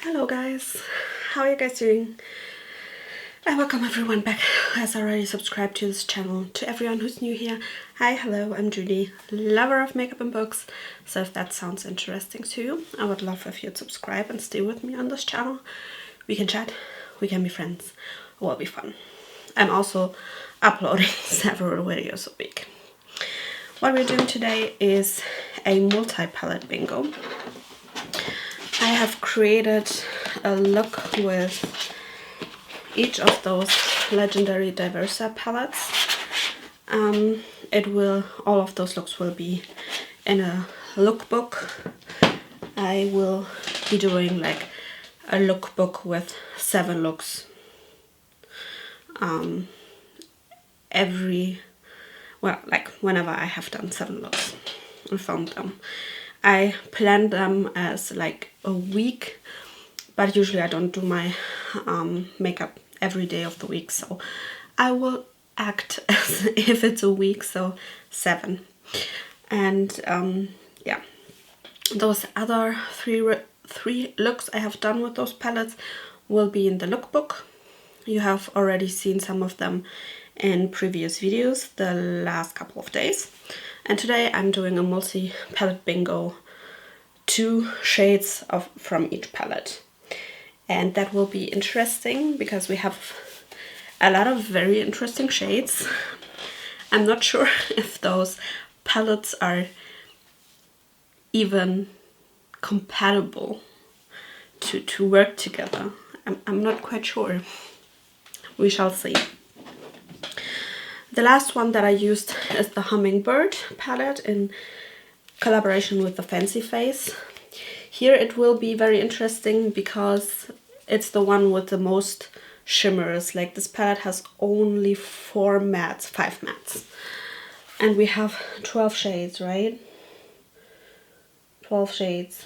Hello guys, how are you guys doing? I welcome everyone back who has already subscribed to this channel. To everyone who's new here, hi, hello, I'm Judy, lover of makeup and books. So if that sounds interesting to you, I would love if you'd subscribe and stay with me on this channel. We can chat, we can be friends, it will be fun. I'm also uploading several videos a week. What we're doing today is a multi-palette bingo. I have created a look with each of those legendary Diversa palettes. All of those looks will be in a lookbook. I will be doing like a lookbook with 7 looks. Whenever I have done 7 looks and filmed them. I plan them as like a week, but usually I don't do my makeup every day of the week, so I will act as if it's a week, so 7. And yeah, those other three looks I have done with those palettes will be in the lookbook. You have already seen some of them in previous videos the last couple of days. And today I'm doing a multi-palette bingo, 2 shades from each palette. And that will be interesting because we have a lot of very interesting shades. I'm not sure if those palettes are even compatible to work together. I'm not quite sure. We shall see. The last one that I used is the Hummingbird Palette in collaboration with the Fancy Face. Here it will be very interesting because it's the one with the most shimmers. Like, this palette has only 5 mattes. And we have 12 shades, right? 12 shades.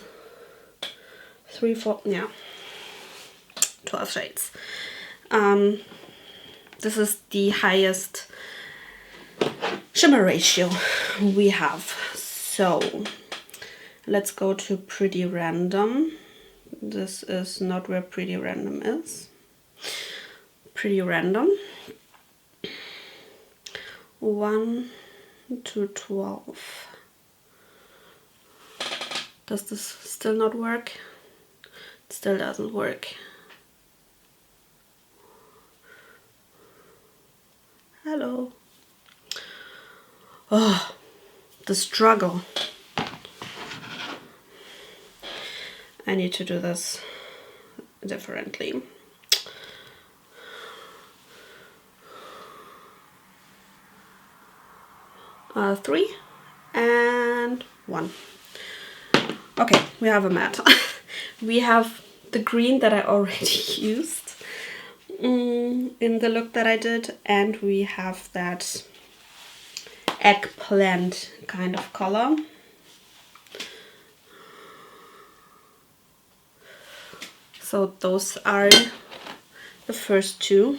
12 shades. This is the highest shimmer ratio we have. So let's go to Pretty Random. This is not where Pretty Random is. Pretty Random. 1 to 12. Does this still not work? It still doesn't work. Hello. Oh, the struggle. I need to do this differently. Three and 1. Okay, we have a matte. We have the green that I already used in the look that I did, and we have that eggplant kind of color. So those are the first 2.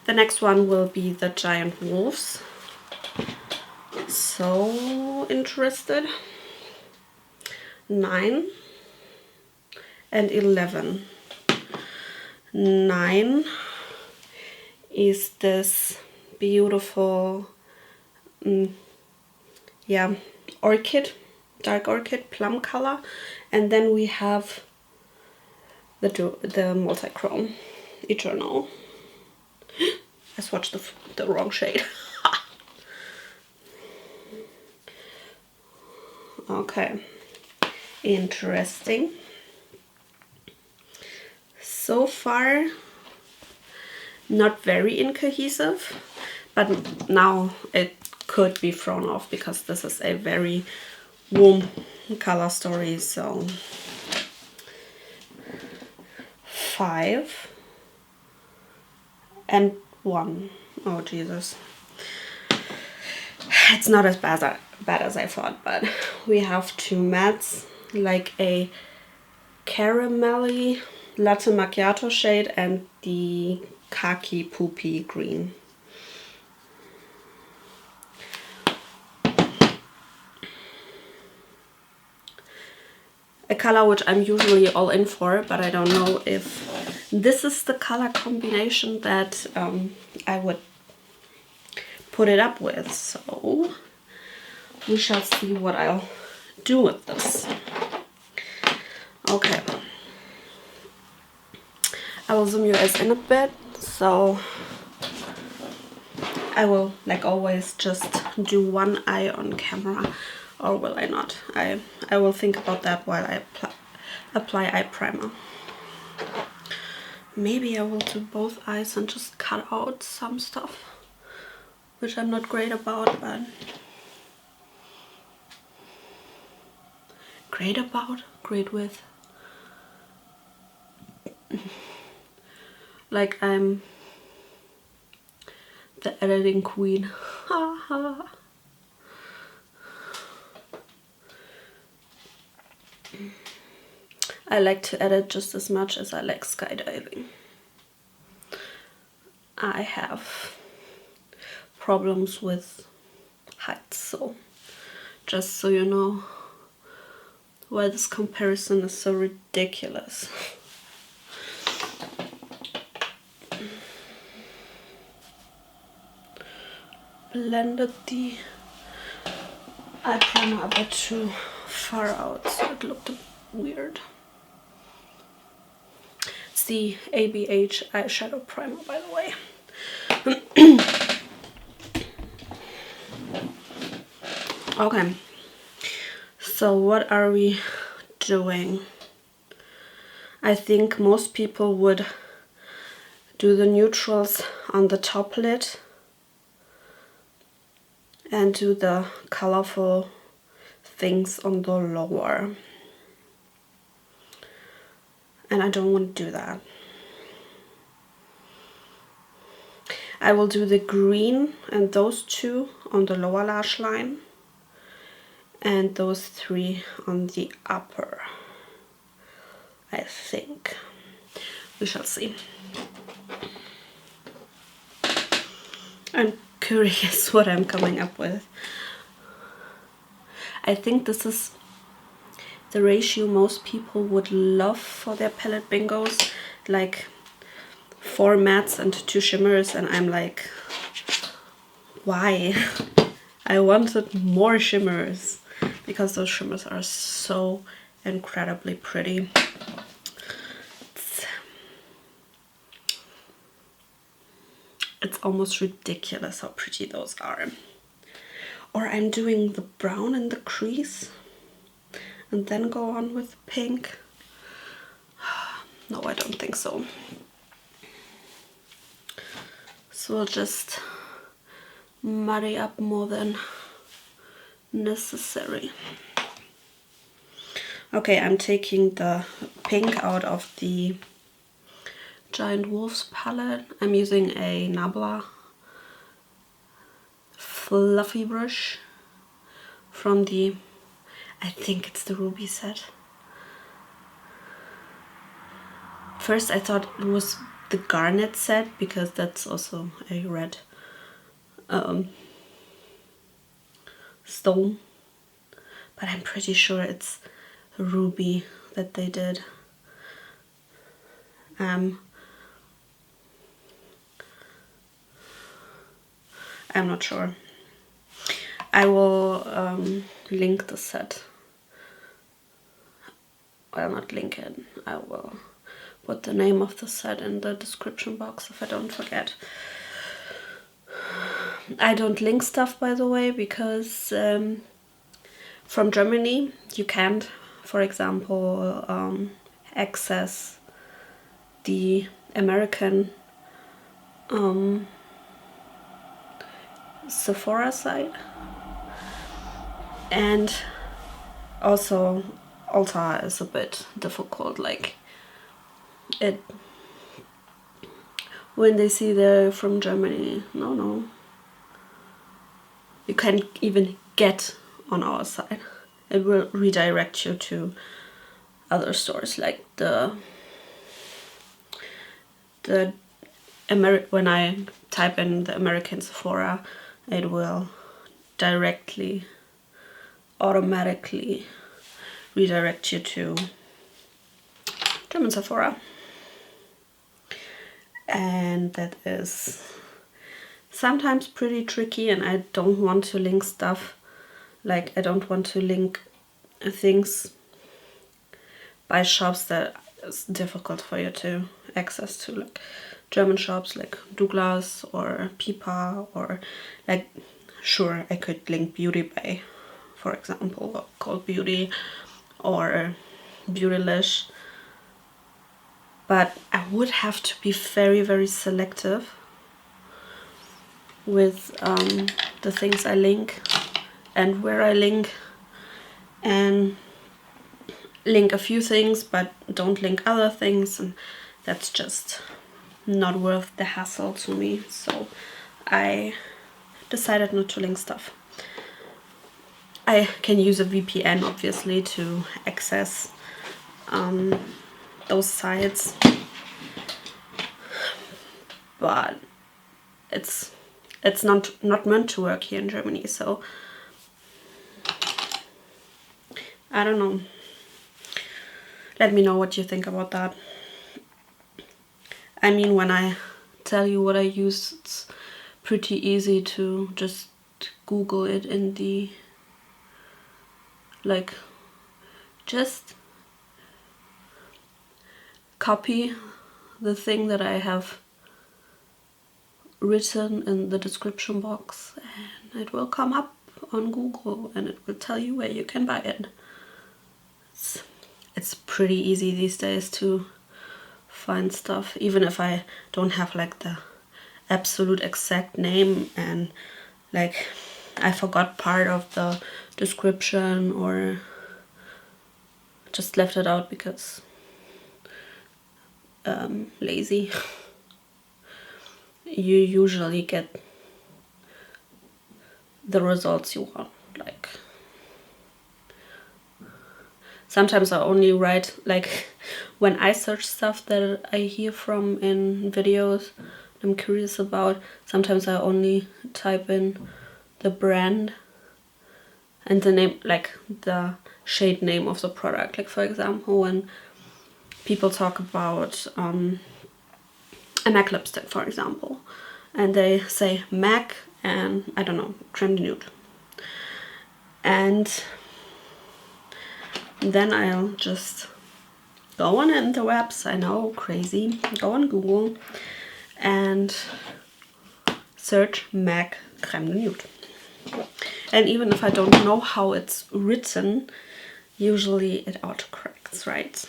The next one will be the giant wolves. So interested. 9 and 11. 9 is this beautiful orchid, dark orchid plum color, and then we have the multi-chrome eternal. I swatched the wrong shade. Okay, interesting. So far, not very incohesive, but now it could be thrown off because this is a very warm color story. So 5 and 1. Oh Jesus. It's not as bad as I thought, but we have 2 mattes, like a caramelly latte macchiato shade and the khaki poopy green. a color which I'm usually all in for, but I don't know if this is the color combination that I would put it up with. So we shall see what I'll do with this. Okay. I will zoom you guys in a bit, so I will, like always, just do one eye on camera, or will I not? I will think about that while I apply eye primer. Maybe I will do both eyes and just cut out some stuff, which I'm not great about, but great with. Like I'm the editing queen. I like to edit just as much as I like skydiving. I have problems with heights, so just so you know why this comparison is so ridiculous. Blended the eye primer a bit too far out, so it looked weird. It's the ABH eyeshadow primer, by the way. Okay, so what are we doing? I think most people would do the neutrals on the top lid and do the colorful things on the lower. And I don't want to do that. I will do the green and those two on the lower lash line and those three on the upper, I think. We shall see. I'm curious what I'm coming up with. I think this is the ratio most people would love for their palette bingos, like 4 mattes and 2 shimmers, and I'm like, why? I wanted more shimmers because those shimmers are so incredibly pretty. It's almost ridiculous how pretty those are. Or I'm doing the brown in the crease and then go on with pink. No, I don't think so. So we'll just muddy up more than necessary. Okay, I'm taking the pink out of the Giant Wolf's palette. I'm using a Nabla fluffy brush from the, I think it's the Ruby set. First I thought it was the Garnet set because that's also a red stone, but I'm pretty sure it's Ruby that they did. I'm not sure. I will link the set. Well, not link it. I will put the name of the set in the description box if I don't forget. I don't link stuff, by the way, because from Germany you can't, for example, access the American Sephora site, and also Ulta is a bit difficult. Like it, when they see they're from Germany, no, you can't even get on our site. It will redirect you to other stores, like when I type in the American Sephora, it will directly, automatically redirect you to German Sephora. And that is sometimes pretty tricky, and I don't want to link stuff. Like, I don't want to link things by shops that is difficult for you to access to, like German shops like Douglas or Pipa, or like, sure, I could link Beauty Bay, for example, or Cold Beauty or Beautylish, but I would have to be very, very selective with the things I link and where I link, and link a few things but don't link other things, and that's just not worth the hassle to me. So I decided not to link stuff. I can use a VPN obviously to access those sites, but it's not meant to work here in Germany, so I don't know. Let me know what you think about that. I mean, when I tell you what I use, it's pretty easy to just Google it in the, like, just copy the thing that I have written in the description box, and it will come up on Google and it will tell you where you can buy it. It's pretty easy these days to find stuff, even if I don't have like the absolute exact name, and like I forgot part of the description or just left it out because lazy. You usually get the results you want. Like, sometimes I only write, like, when I search stuff that I hear from in videos I'm curious about, sometimes I only type in the brand and the name, like the shade name of the product. Like, for example, when people talk about a MAC lipstick, for example, and they say MAC and, I don't know, Creme de Nude, and then I'll just go on interwebs, I know, crazy, go on Google and search MAC Creme de Nude. And even if I don't know how it's written, usually it autocorrects, right?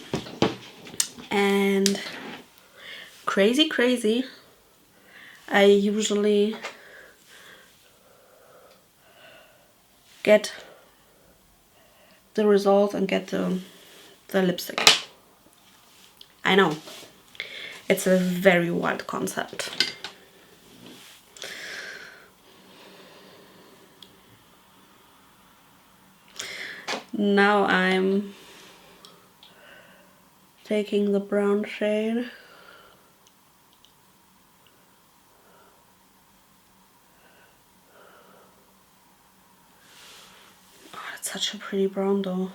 And crazy, I usually get the result and get the lipstick. I know, it's a very wild concept. Now I'm taking the brown shade it's such a pretty brown though.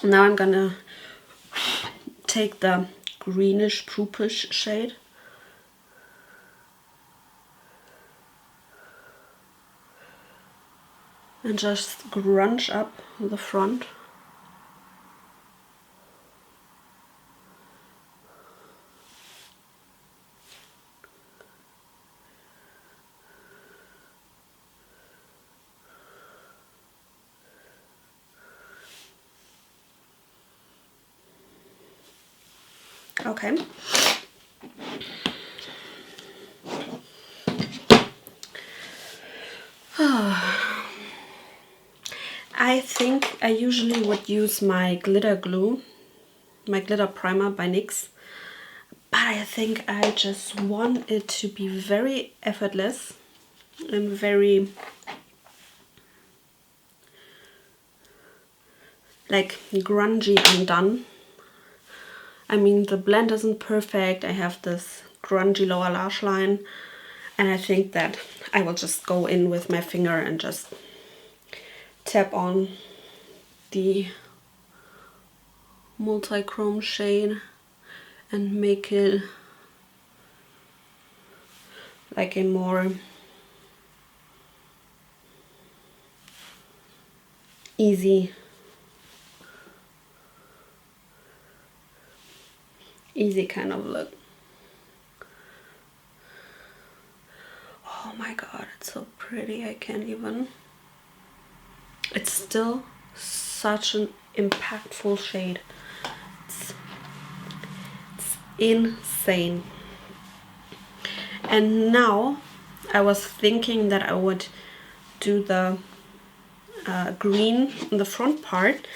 Now I'm gonna take the greenish purplish shade and just grunge up the front. Okay. I think I usually would use my glitter glue, my glitter primer by NYX, but I think I just want it to be very effortless and very like grungy undone. I mean, the blend isn't perfect. I have this grungy lower lash line, and I think that I will just go in with my finger and just tap on the multi-chrome shade and make it like a more easy kind of look. Oh my god, it's so pretty. I can't even. It's still such an impactful shade. It's insane. And now I was thinking that I would do the green in the front part,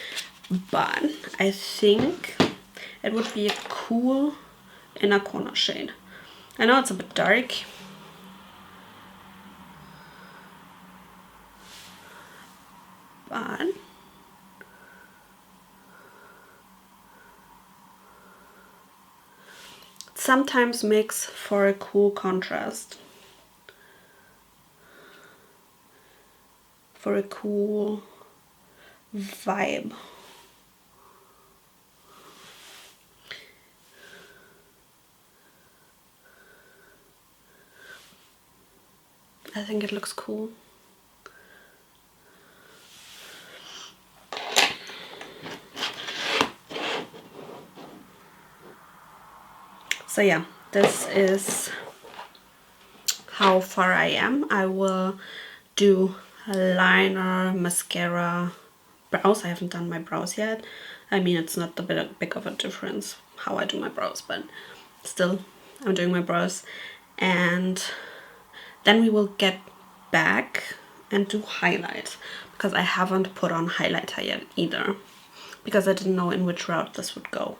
but I think it would be a cool inner corner shade. I know it's a bit dark, but it sometimes makes for a cool contrast, for a cool vibe. I think it looks cool. So yeah, this is how far I am. I will do liner, mascara, brows. I haven't done my brows yet. I mean, it's not the big of a difference how I do my brows, but still, I'm doing my brows. And then we will get back and do highlights, because I haven't put on highlighter yet either, because I didn't know in which route this would go.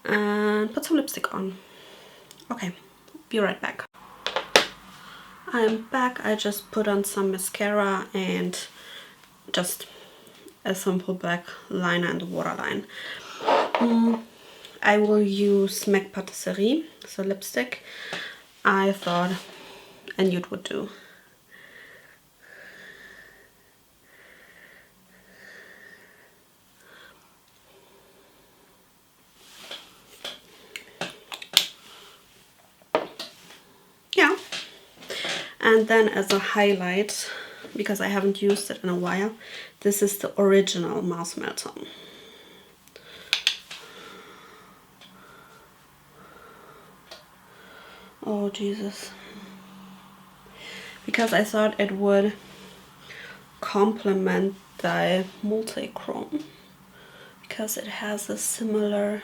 And put some lipstick on. Okay, be right back. I'm back. I just put on some mascara and just a simple black liner and a waterline. I will use MAC Patisserie, so lipstick. I thought a nude would do. Yeah. And then as a highlight, because I haven't used it in a while, this is the original Mars Melton. Oh Jesus. Because I thought it would complement the multi-chrome, because it has a similar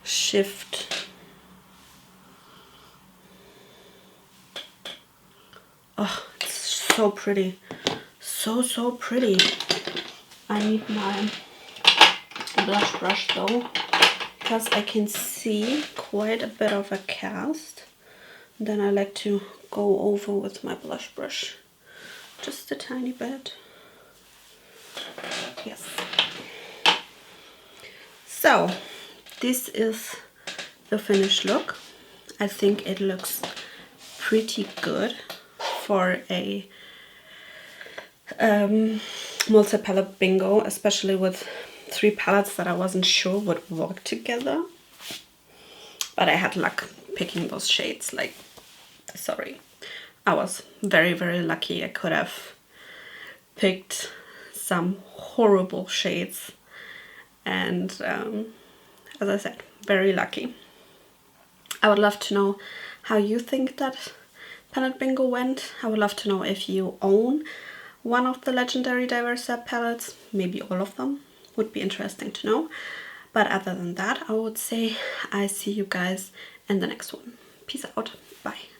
shift. Oh, it's so pretty. So pretty. I need my blush brush though, because I can see quite a bit of a cast. Then I like to go over with my blush brush. Just a tiny bit. Yes. So, this is the finished look. I think it looks pretty good for a multi-palette bingo, especially with 3 palettes that I wasn't sure would work together. But I had luck picking those shades. Like, sorry, I was very lucky. I could have picked some horrible shades, and as I said, very lucky. I would love to know how you think that palette bingo went. I would love to know if you own one of the legendary Diversa palettes, maybe all of them. Would be interesting to know. But other than that, I would say I see you guys in the next one. Peace out. Bye.